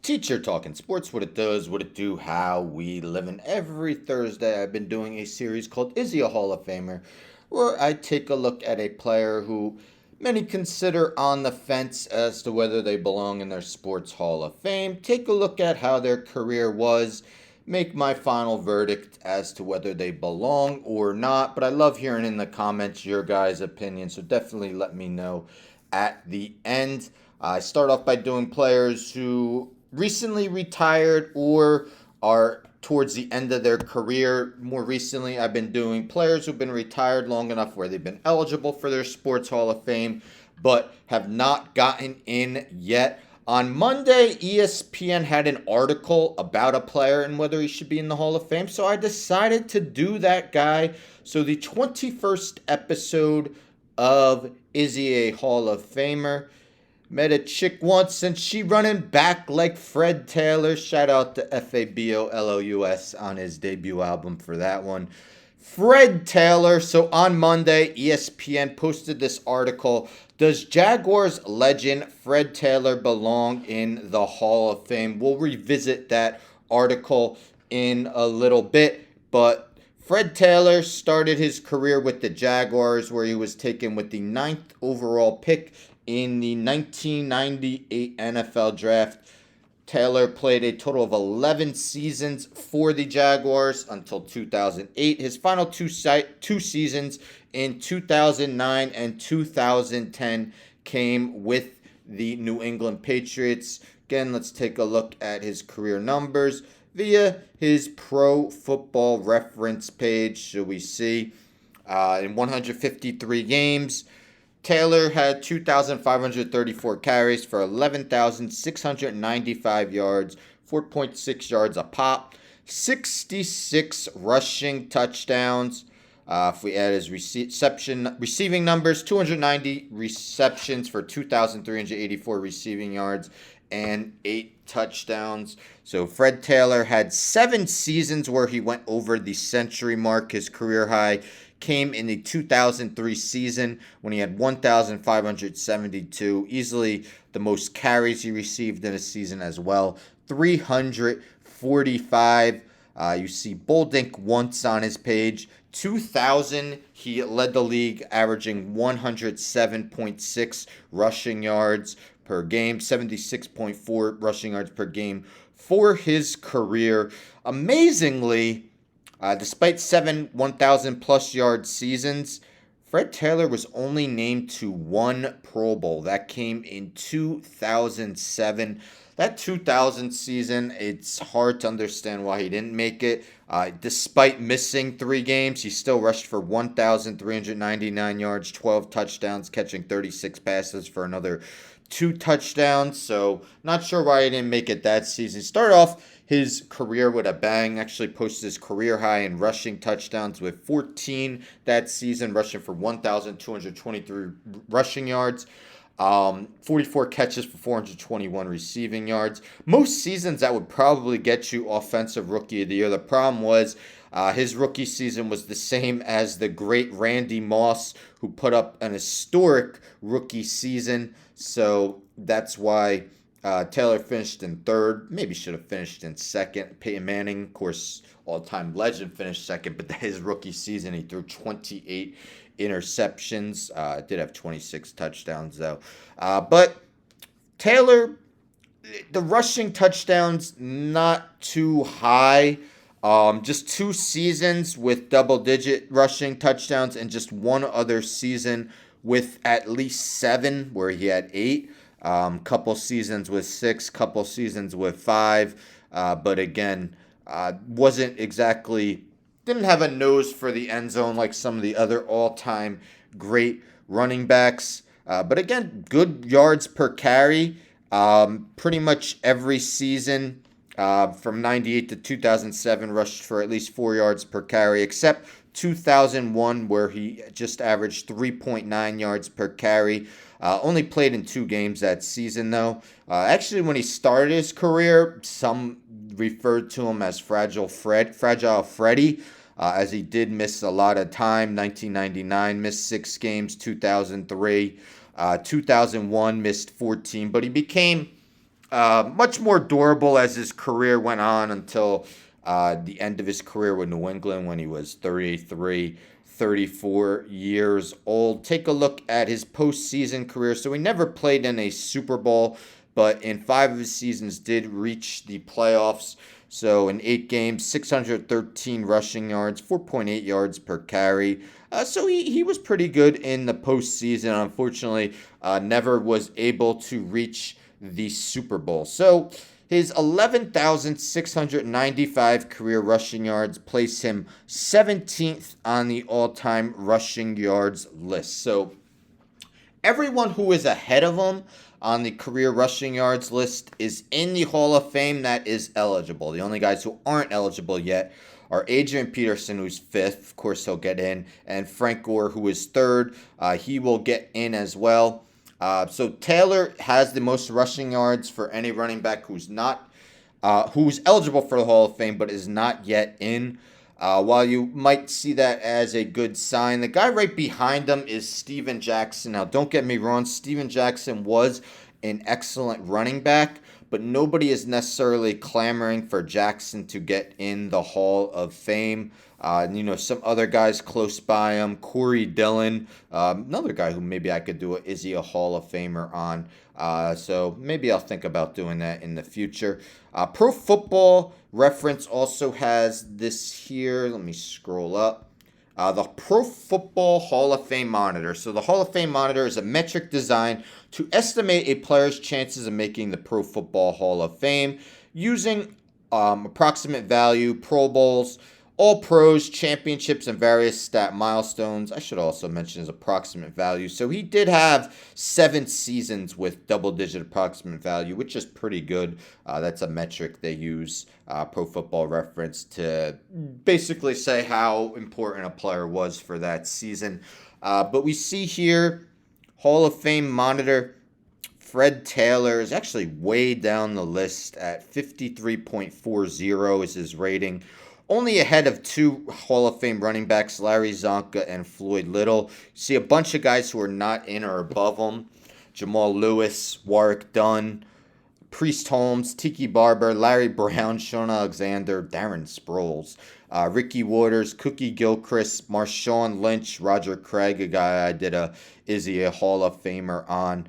Teacher Talking Sports, what it does, what it do, how we live. And every Thursday, I've been doing a series called Is He a Hall of Famer, where I take a look at a player who many consider on the fence as to whether they belong in their sports Hall of Fame. Take a look at how their career was, make my final verdict as to whether they belong or not. But I love hearing in the comments your guys' opinion, so definitely let me know at the end. I start off by doing players who recently retired or are towards the end of their career. More recently, I've been doing players who've been retired long enough where they've been eligible for their Sports Hall of Fame, but have not gotten in yet. On Monday, ESPN had an article about a player and whether he should be in the Hall of Fame, so I decided to do that guy. So the 21st episode of Is He a Hall of Famer? Met a chick once and she running back like Fred Taylor. Shout out to Fabolous on his debut album for that one. Fred Taylor. So on Monday, ESPN posted this article. Does Jaguars legend Fred Taylor belong in the Hall of Fame? We'll revisit that article in a little bit, but Fred Taylor started his career with the Jaguars, where he was taken with the ninth overall pick in the 1998 NFL Draft. Taylor played a total of 11 seasons for the Jaguars until 2008. His final two seasons in 2009 and 2010 came with the New England Patriots. Again, let's take a look at his career numbers via his Pro Football Reference page. So we see in 153 games, Taylor had 2,534 carries for 11,695 yards, 4.6 yards a pop, 66 rushing touchdowns. If we add his receiving numbers, 290 receptions for 2,384 receiving yards and 8 touchdowns. So Fred Taylor had 7 seasons where he went over the century mark. His career high came in the 2003 season when he had 1,572, easily the most carries he received in a season as well, 345. You see Bold Ink once on his page. 2000, he led the league, averaging 107.6 rushing yards per game, 76.4 rushing yards per game for his career. Amazingly, despite 7 1,000 plus yard seasons, Fred Taylor was only named to one Pro Bowl. That came in 2007. That 2000 season, it's hard to understand why he didn't make it. Despite missing 3 games, he still rushed for 1,399 yards, 12 touchdowns, catching 36 passes for another 2 touchdowns. So, not sure why he didn't make it that season. He started off his career with a bang. Actually posted his career high in rushing touchdowns with 14 that season, rushing for 1,223 rushing yards. 44 catches for 421 receiving yards. Most seasons that would probably get you Offensive Rookie of the Year. The problem was his rookie season was the same as the great Randy Moss, who put up an historic rookie season. So that's why Taylor finished in third. Maybe should have finished in second. Peyton Manning, of course, all-time legend, finished second, but his rookie season, he threw 28 interceptions. Did have 26 touchdowns, though. But Taylor, the rushing touchdowns, not too high. Just 2 seasons with double-digit rushing touchdowns and just one other season with at least 7 where he had 8. Couple seasons with 6, couple seasons with 5. But again, wasn't exactly, didn't have a nose for the end zone like some of the other all-time great running backs. But again, good yards per carry. Pretty much every season from 98 to 2007 rushed for at least 4 yards per carry, except 2001 where he just averaged 3.9 yards per carry. Only played in 2 games that season, though. Actually, when he started his career, some referred to him as Fragile Freddy, as he did miss a lot of time. 1999, missed 6 games. 2003, 2001, missed 14. But he became much more durable as his career went on until the end of his career with New England when he was 33, 34 years old. Take a look at his postseason career. So he never played in a Super Bowl, but in 5 of his seasons did reach the playoffs. So in 8 games, 613 rushing yards, 4.8 yards per carry. So he was pretty good in the postseason. Unfortunately, never was able to reach the Super Bowl. So his 11,695 career rushing yards place him 17th on the all-time rushing yards list. So everyone who is ahead of him on the career rushing yards list is in the Hall of Fame that is eligible. The only guys who aren't eligible yet are Adrian Peterson, who's 5th. Of course, he'll get in. And Frank Gore, who is 3rd. He will get in as well. So Taylor has the most rushing yards for any running back who's eligible for the Hall of Fame but is not yet in. While you might see that as a good sign, the guy right behind him is Steven Jackson. Now, don't get me wrong, Steven Jackson was an excellent running back, but nobody is necessarily clamoring for Jackson to get in the Hall of Fame. Some other guys close by him, Corey Dillon, another guy who maybe I could do is he a Hall of Famer on. So maybe I'll think about doing that in the future. Pro Football Reference also has this here. Let me scroll up. The Pro Football Hall of Fame Monitor. So the Hall of Fame Monitor is a metric designed to estimate a player's chances of making the Pro Football Hall of Fame using approximate value, Pro Bowls, all pros, championships, and various stat milestones. I should also mention his approximate value. So he did have 7 seasons with double-digit approximate value, which is pretty good. That's a metric they use, Pro Football Reference, to basically say how important a player was for that season. But we see here, Hall of Fame monitor, Fred Taylor is actually way down the list at 53.40 is his rating. Only ahead of 2 Hall of Fame running backs, Larry Zonka and Floyd Little. You see a bunch of guys who are not in or above him. Jamal Lewis, Warwick Dunn, Priest Holmes, Tiki Barber, Larry Brown, Sean Alexander, Darren Sproles, Ricky Waters, Cookie Gilchrist, Marshawn Lynch, Roger Craig, a guy I did a Hall of Famer on.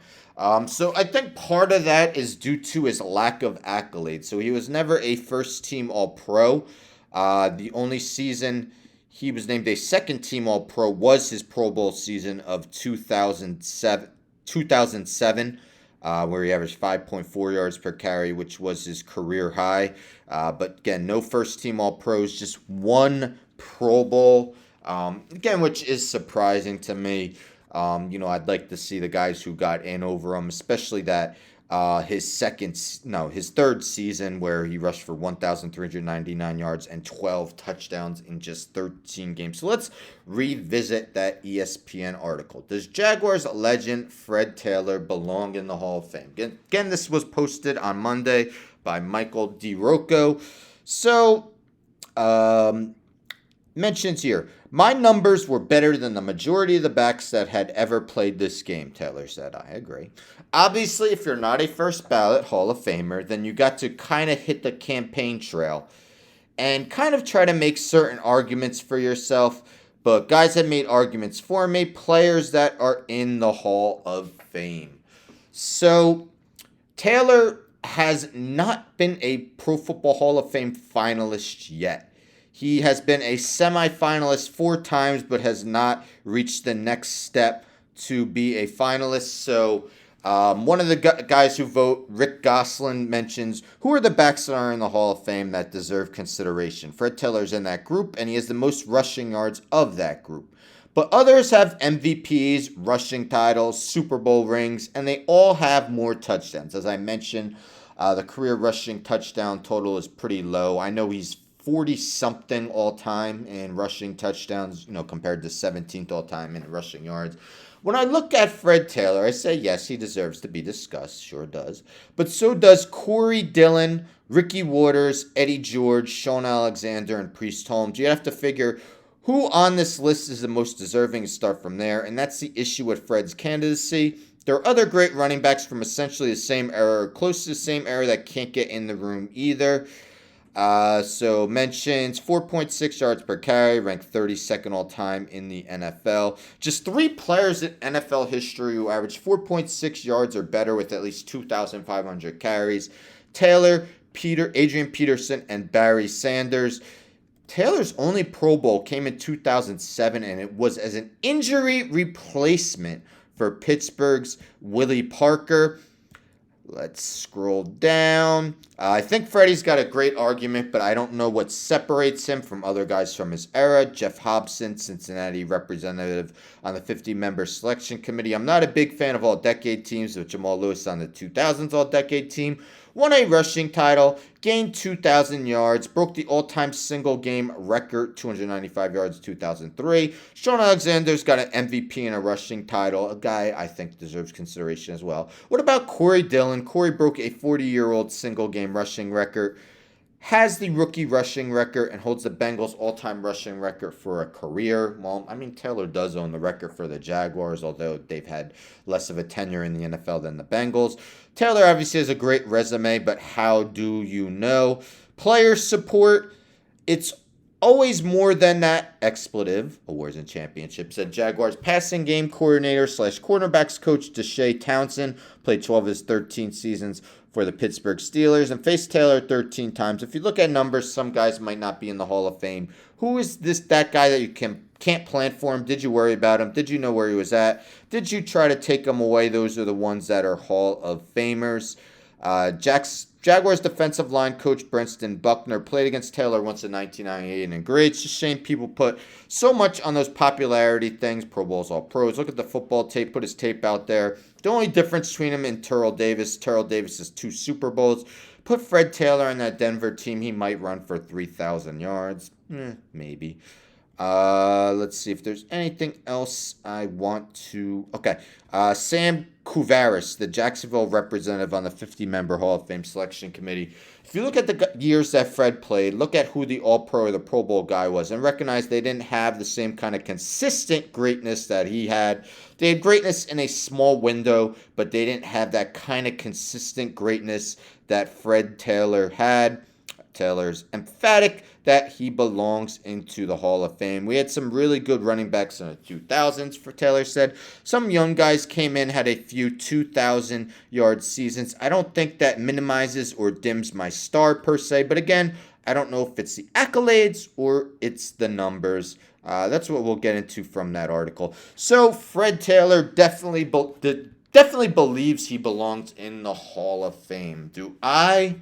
So I think part of that is due to his lack of accolades. So he was never a first-team All-Pro. The only season he was named a second-team All-Pro was his Pro Bowl season of 2007, where he averaged 5.4 yards per carry, which was his career high. But again, no first-team All-Pros, just 1 Pro Bowl. Again, which is surprising to me. I'd like to see the guys who got in over him, especially that his third season where he rushed for 1,399 yards and 12 touchdowns in just 13 games. So let's revisit that ESPN article. Does Jaguars legend Fred Taylor belong in the Hall of Fame? Again, this was posted on Monday by Michael DeRocco. So, mentions here. My numbers were better than the majority of the backs that had ever played this game, Taylor said. I agree. Obviously, if you're not a first ballot Hall of Famer, then you got to kind of hit the campaign trail and kind of try to make certain arguments for yourself. But guys have made arguments for me, players that are in the Hall of Fame. So, Taylor has not been a Pro Football Hall of Fame finalist yet. He has been a semifinalist 4 times, but has not reached the next step to be a finalist. So one of the guys who vote, Rick Goslin, mentions, who are the backs that are in the Hall of Fame that deserve consideration? Fred Taylor's in that group, and he has the most rushing yards of that group. But others have MVPs, rushing titles, Super Bowl rings, and they all have more touchdowns. As I mentioned, the career rushing touchdown total is pretty low. I know he's 40-something all-time in rushing touchdowns, compared to 17th all-time in rushing yards. When I look at Fred Taylor, I say, yes, he deserves to be discussed. Sure does. But so does Corey Dillon, Ricky Waters, Eddie George, Sean Alexander, and Priest Holmes. You have to figure who on this list is the most deserving to start from there, and that's the issue with Fred's candidacy. There are other great running backs from essentially the same era, or close to the same era, that can't get in the room either. So mentions 4.6 yards per carry, ranked 32nd all time in the NFL. Just 3 players in NFL history who averaged 4.6 yards or better with at least 2,500 carries. Adrian Peterson, and Barry Sanders. Taylor's only Pro Bowl came in 2007, and it was as an injury replacement for Pittsburgh's Willie Parker. Let's scroll down. I think Freddie's got a great argument, but I don't know what separates him from other guys from his era. Jeff Hobson, Cincinnati representative on the 50-member selection committee. I'm not a big fan of all-decade teams, with Jamal Lewis on the 2000s all-decade team. Won a rushing title, gained 2,000 yards, broke the all-time single-game record, 295 yards, 2003. Shaun Alexander's got an MVP and a rushing title, a guy I think deserves consideration as well. What about Corey Dillon? Corey broke a 40-year-old single-game rushing record, has the rookie rushing record, and holds the Bengals' all-time rushing record for a career. Well, I mean, Taylor does own the record for the Jaguars, although they've had less of a tenure in the NFL than the Bengals. Taylor obviously has a great resume, but how do you know? Player support, it's always more than that. Expletive, awards and championships. Said Jaguars passing game coordinator / cornerbacks coach Deshae Townsend played 12 of his 13 seasons for the Pittsburgh Steelers and faced Taylor 13 times. If you look at numbers, some guys might not be in the Hall of Fame. Who is that guy that you can't plan for him? Did you worry about him? Did you know where he was at? Did you try to take him away? Those are the ones that are Hall of Famers. Jaguars defensive line coach Brenston Buckner played against Taylor once in 1998 and agreed. It's just a shame people put so much on those popularity things. Pro Bowls, all pros. Look at the football tape. Put his tape out there. The only difference between him and Terrell Davis has 2 Super Bowls. Put Fred Taylor on that Denver team, he might run for 3,000 yards. Maybe. Let's see if there's anything else I want to... Okay. Sam Kuvaris, the Jacksonville representative on the 50-member Hall of Fame selection committee. If you look at the years that Fred played, look at who the All-Pro or the Pro Bowl guy was, and recognize they didn't have the same kind of consistent greatness that he had. They had greatness in a small window, but they didn't have that kind of consistent greatness that Fred Taylor had. Taylor's emphatic that he belongs into the Hall of Fame. We had some really good running backs in the 2000s, for Taylor said. Some young guys came in, had a few 2,000-yard seasons. I don't think that minimizes or dims my star per se, but again, I don't know if it's the accolades or it's the numbers. That's what we'll get into from that article. So Fred Taylor definitely believes he belongs in the Hall of Fame. Do I?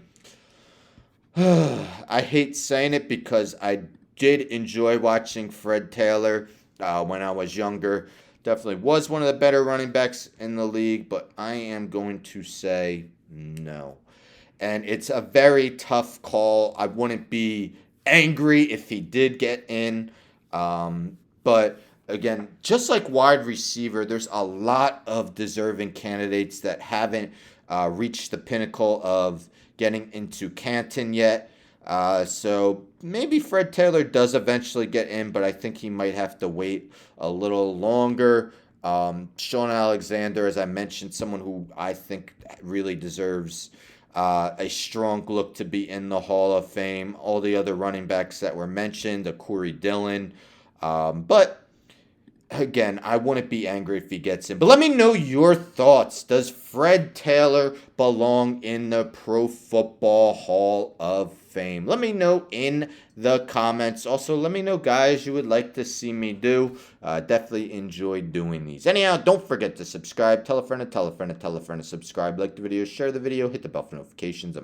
I hate saying it because I did enjoy watching Fred Taylor when I was younger. Definitely was one of the better running backs in the league, but I am going to say no. And it's a very tough call. I wouldn't be angry if he did get in. But again, just like wide receiver, there's a lot of deserving candidates that haven't reached the pinnacle of getting into Canton yet. So maybe Fred Taylor does eventually get in, but I think he might have to wait a little longer. Shaun Alexander, as I mentioned, someone who I think really deserves a strong look to be in the Hall of Fame. All the other running backs that were mentioned, Corey Dillon. But again, I wouldn't be angry if he gets in. But let me know your thoughts. Does Fred Taylor belong in the Pro Football Hall of Fame? Let me know in the comments. Also, let me know, guys, you would like to see me do. Definitely enjoy doing these. Anyhow, don't forget to subscribe. Tell a friend to tell a friend to tell a friend to subscribe. Like the video, share the video, hit the bell for notifications. I'm out.